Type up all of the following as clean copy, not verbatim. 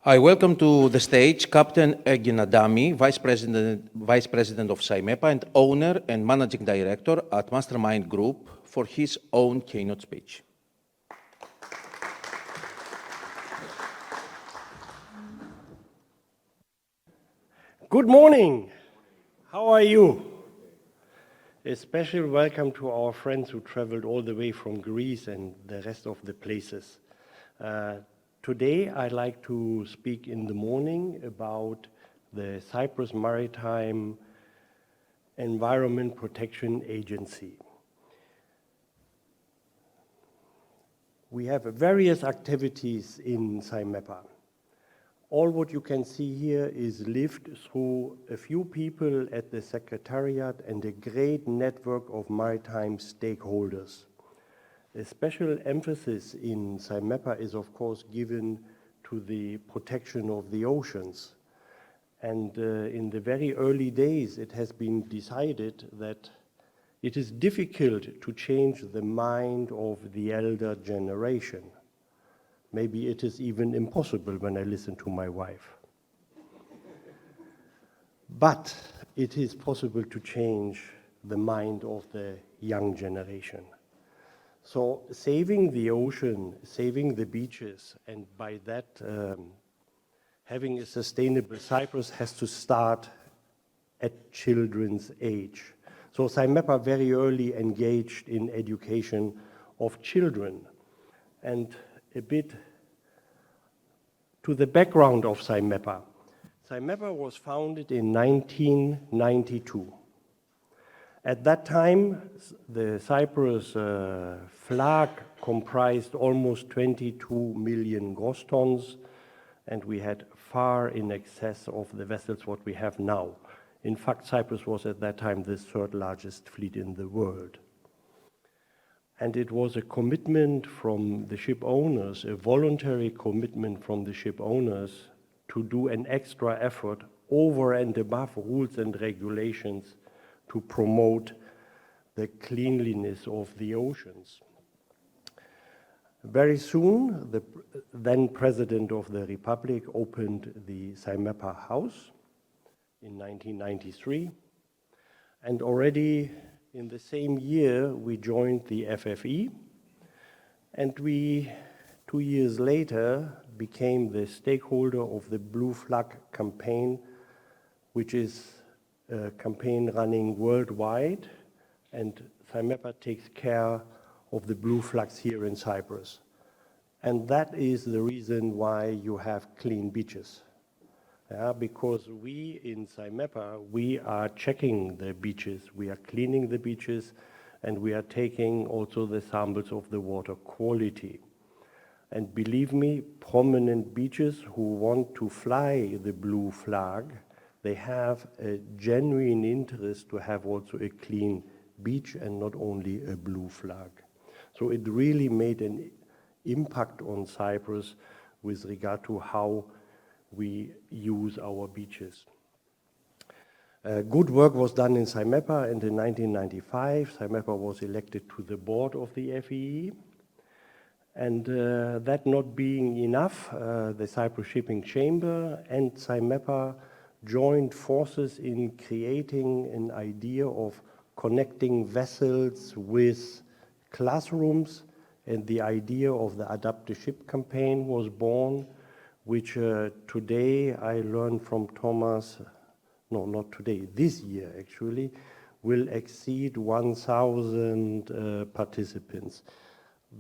I welcome to the stage Captain Eugen Adami, Vice President of CYMEPA and owner and Managing Director at Mastermind Group, for his own keynote speech. Good morning. How are you? A special welcome to our friends who traveled all the way from Greece and the rest of the places. Today I'd like to speak in the morning about the Cyprus Maritime Environment Protection Agency. We have various activities in CYMEPA. All what you can see here is lived through a few people at the Secretariat and a great network of maritime stakeholders. A special emphasis in CYMEPA is, of course, given to the protection of the oceans. And in the very early days, it has been decided that it is difficult to change the mind of the elder generation. Maybe it is even impossible when I listen to my wife. But it is possible to change the mind of the young generation. So saving the ocean, saving the beaches, and by that having a sustainable Cyprus has to start at children's age. So CYMEPA very early engaged in education of children. And a bit to the background of CYMEPA. CYMEPA was founded in 1992. At that time, the Cyprus flag comprised almost 22 million gross tons, and we had far in excess of the vessels what we have now. In fact, Cyprus was at that time the third largest fleet in the world. And it was a commitment from the ship owners, a voluntary commitment from the ship owners to do an extra effort over and above rules and regulations to promote the cleanliness of the oceans. Very soon, the then President of the Republic opened the CYMEPA House in 1993, and already in the same year, we joined the FFE, and we, 2 years later, became the stakeholder of the Blue Flag campaign, which is a campaign running worldwide, and CYMEPA takes care of the blue flags here in Cyprus. And that is the reason why you have clean beaches. Because we in CYMEPA, we are checking the beaches, we are cleaning the beaches, and we are taking also the samples of the water quality. And believe me, prominent beaches who want to fly the blue flag, they have a genuine interest to have also a clean beach and not only a blue flag. So it really made an impact on Cyprus with regard to how we use our beaches. Good work was done in CYMEPA, and in 1995, CYMEPA was elected to the board of the FEE. And that not being enough, the Cyprus Shipping Chamber and CYMEPA joined forces in creating an idea of connecting vessels with classrooms, and the idea of the Adapt the Ship campaign was born, which today I learned from Thomas, no, not today, this year actually, will exceed 1,000 participants.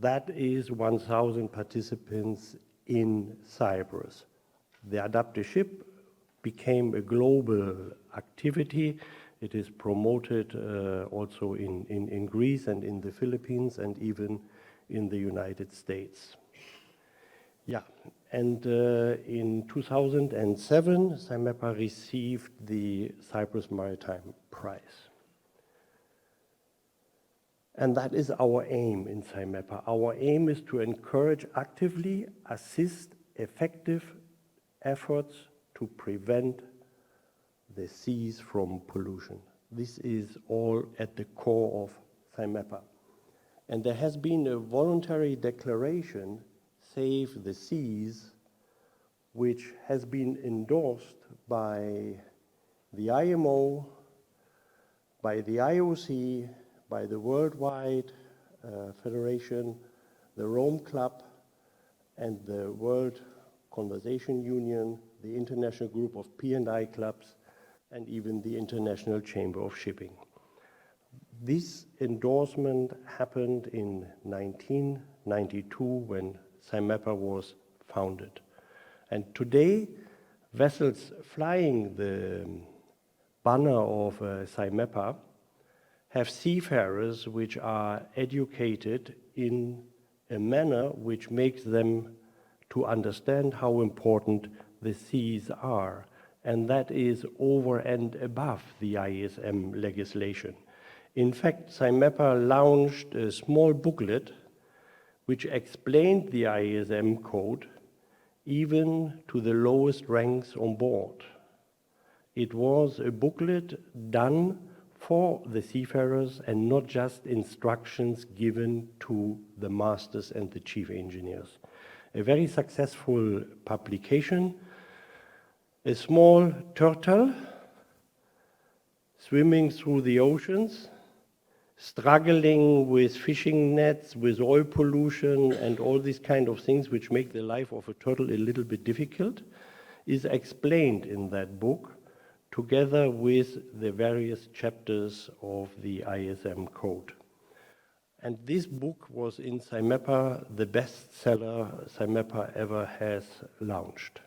That is 1,000 participants in Cyprus. The Adapt the Ship became a global activity. It is promoted also in Greece and in the Philippines and even in the United States. Yeah, and in 2007, CYMEPA received the Cyprus Maritime Prize. And that is our aim in CYMEPA. Our aim is to encourage, actively assist effective efforts to prevent the seas from pollution. This is all at the core of CYMEPA. And there has been a voluntary declaration, Save the Seas, which has been endorsed by the IMO, by the IOC, by the Worldwide Federation, the Rome Club, and the World Conservation Union, the International Group of P&I Clubs, and even the International Chamber of Shipping. This endorsement happened in 1992 when CYMEPA was founded. And today, vessels flying the banner of CYMEPA have seafarers which are educated in a manner which makes them to understand how important the seas are. And that is over and above the ISM legislation. In fact, CYMEPA launched a small booklet which explained the ISM code even to the lowest ranks on board. It was a booklet done for the seafarers and not just instructions given to the masters and the chief engineers. A very successful publication. A small turtle swimming through the oceans, struggling with fishing nets, with oil pollution, and all these kind of things which make the life of a turtle a little bit difficult, is explained in that book together with the various chapters of the ISM code. And this book was in CYMEPA the bestseller CYMEPA ever has launched.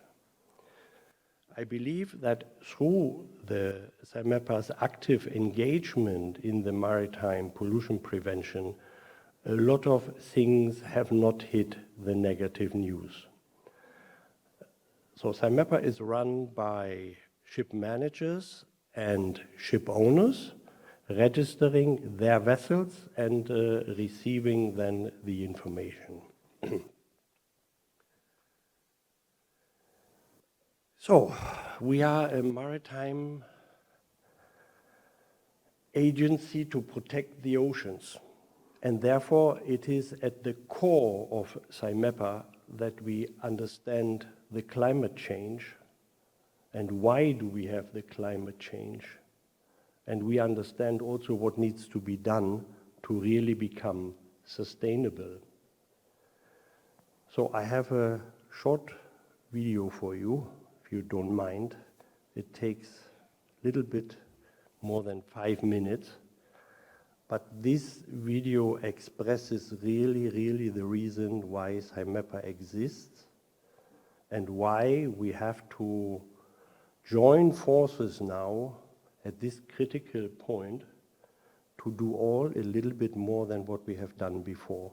I believe that through the CYMEPA's active engagement in the maritime pollution prevention, a lot of things have not hit the negative news. So CYMEPA is run by ship managers and ship owners, registering their vessels and receiving then the information. So, we are a maritime agency to protect the oceans, and therefore it is at the core of CYMEPA that we understand the climate change and why do we have the climate change, and we understand also what needs to be done to really become sustainable. So I have a short video for you, if you don't mind. It takes a little bit more than 5 minutes, but this video expresses really the reason why CYMEPA exists and why we have to join forces now at this critical point to do all a little bit more than what we have done before.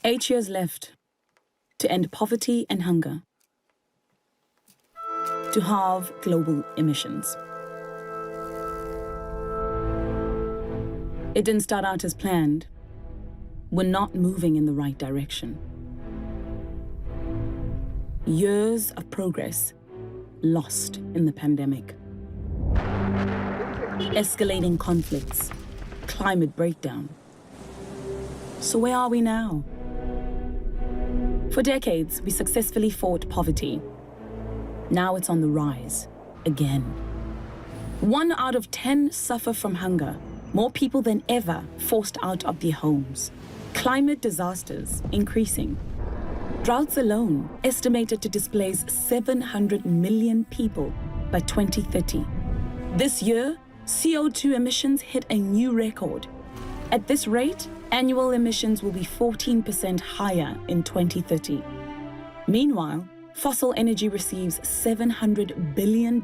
Eight years left to end poverty and hunger, to halve global emissions. It didn't start out as planned. We're not moving in the right direction. Years of progress lost in the pandemic. Escalating conflicts, climate breakdown. So where are we now? For decades, we successfully fought poverty. Now it's on the rise, again. 1 out of 10 suffer from hunger, more people than ever forced out of their homes. Climate disasters increasing. Droughts alone estimated to displace 700 million people by 2030. This year, CO2 emissions hit a new record. At this rate, annual emissions will be 14% higher in 2030. Meanwhile, fossil energy receives $700 billion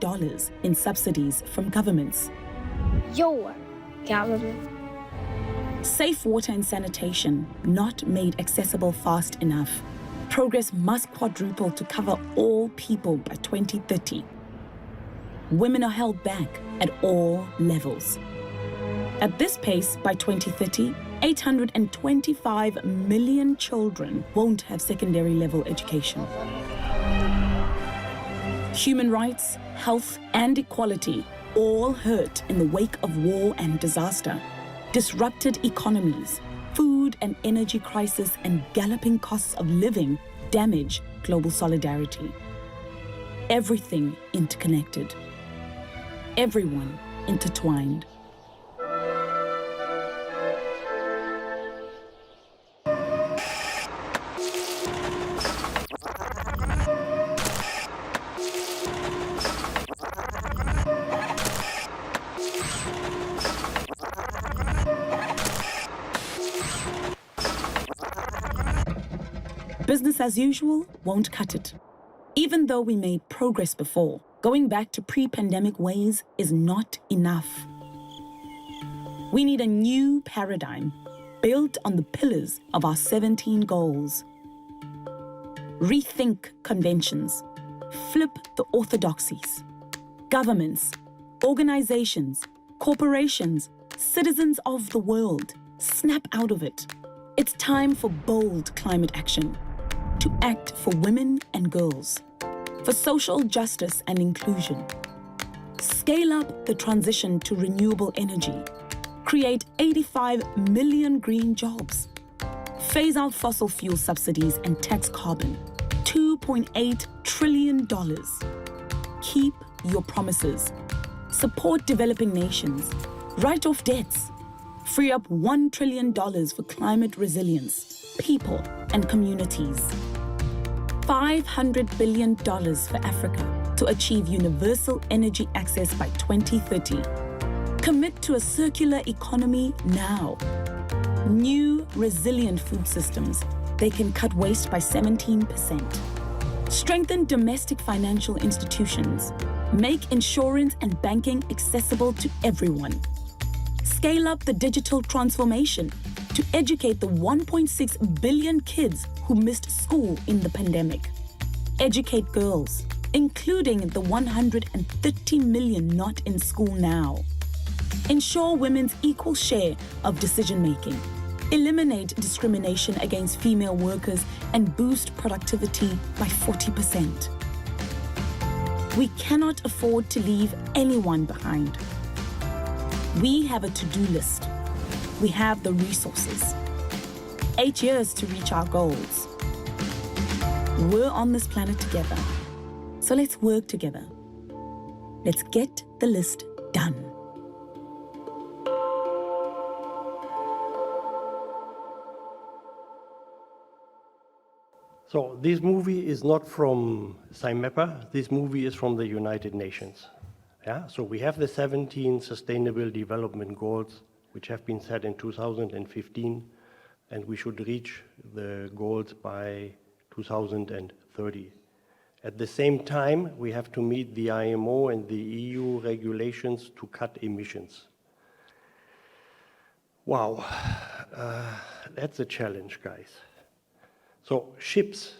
in subsidies from governments. Your government. Safe water and sanitation not made accessible fast enough. Progress must quadruple to cover all people by 2030. Women are held back at all levels. At this pace, by 2030, 825 million children won't have secondary level education. Human rights, health, and equality all hurt in the wake of war and disaster. Disrupted economies, food and energy crisis, and galloping costs of living damage global solidarity. Everything interconnected. Everyone intertwined. Business as usual won't cut it. Even though we made progress before, going back to pre-pandemic ways is not enough. We need a new paradigm built on the pillars of our 17 goals. Rethink conventions, flip the orthodoxies. Governments, organizations, corporations, citizens of the world, snap out of it. It's time for bold climate action. To act for women and girls, for social justice and inclusion. Scale up the transition to renewable energy. Create 85 million green jobs. Phase out fossil fuel subsidies and tax carbon. $2.8 trillion. Keep your promises. Support developing nations. Write off debts. Free up $1 trillion for climate resilience, people and communities. $500 billion for Africa to achieve universal energy access by 2030. Commit to a circular economy now. New, resilient food systems. They can cut waste by 17%. Strengthen domestic financial institutions. Make insurance and banking accessible to everyone. Scale up the digital transformation to educate the 1.6 billion kids who missed school in the pandemic. Educate girls, including the 130 million not in school now. Ensure women's equal share of decision-making. Eliminate discrimination against female workers and boost productivity by 40%. We cannot afford to leave anyone behind. We have a to-do list. We have the resources. 8 years to reach our goals. We're on this planet together, so let's work together. Let's get the list done. So this movie is not from CYMEPA, this movie is from the United Nations. Yeah? So we have the 17 Sustainable Development Goals, which have been set in 2015, and we should reach the goals by 2030. At the same time, we have to meet the IMO and the EU regulations to cut emissions. Wow, that's a challenge, guys. So ships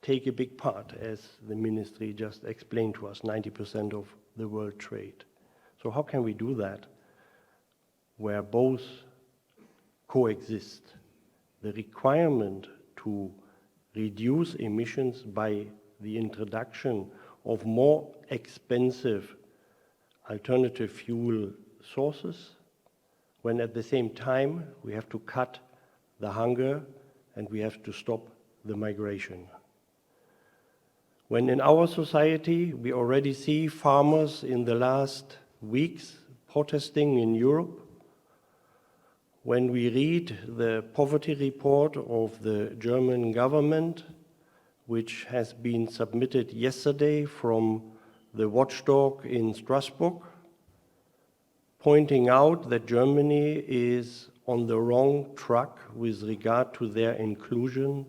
take a big part, as the ministry just explained to us, 90% of the world trade. So how can we do that where both coexist? The requirement to reduce emissions by the introduction of more expensive alternative fuel sources, when at the same time we have to cut the hunger and we have to stop the migration. When in our society we already see farmers in the last weeks protesting in Europe, when we read the poverty report of the German government, which has been submitted yesterday from the watchdog in Strasbourg, pointing out that Germany is on the wrong track with regard to their inclusion,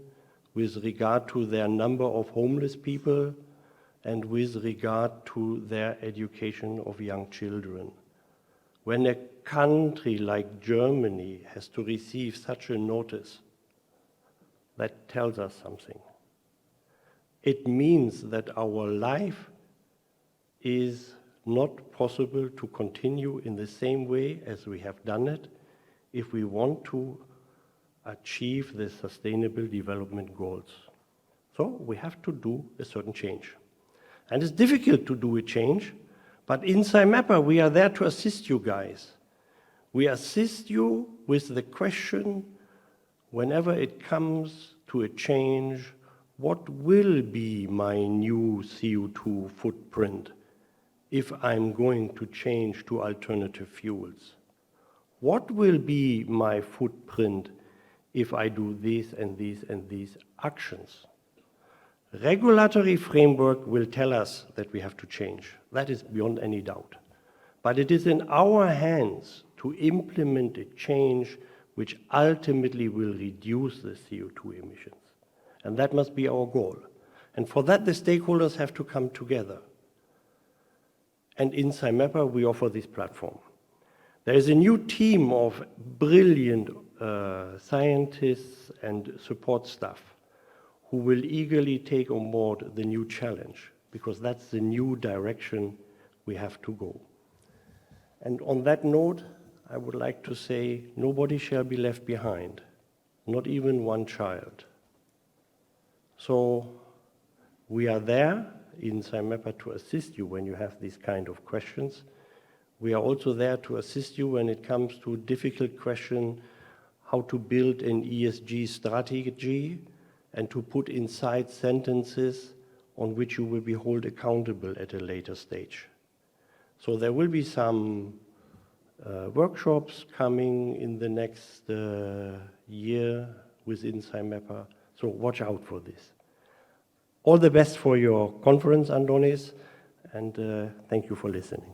with regard to their number of homeless people, and with regard to their education of young children. When a country like Germany has to receive such a notice, that tells us something. It means that our life is not possible to continue in the same way as we have done it if we want to achieve the Sustainable Development Goals. So we have to do a certain change. And it's difficult to do a change, but in CYMEPA we are there to assist you guys. We assist you with the question, whenever it comes to a change, what will be my new CO2 footprint if I'm going to change to alternative fuels? What will be my footprint if I do these and these and these actions? Regulatory framework will tell us that we have to change. That is beyond any doubt. But it is in our hands to implement a change which ultimately will reduce the CO2 emissions. And that must be our goal. And for that, the stakeholders have to come together. And in CYMEPA, we offer this platform. There is a new team of brilliant scientists and support staff who will eagerly take on board the new challenge, because that's the new direction we have to go. And on that note, I would like to say, nobody shall be left behind, not even one child. So we are there in CYMEPA to assist you when you have these kind of questions. We are also there to assist you when it comes to difficult question, how to build an ESG strategy and to put inside sentences on which you will be held accountable at a later stage. So there will be some workshops coming in the next year within CYMEPA, so watch out for this. All the best for your conference, Andonis, and thank you for listening.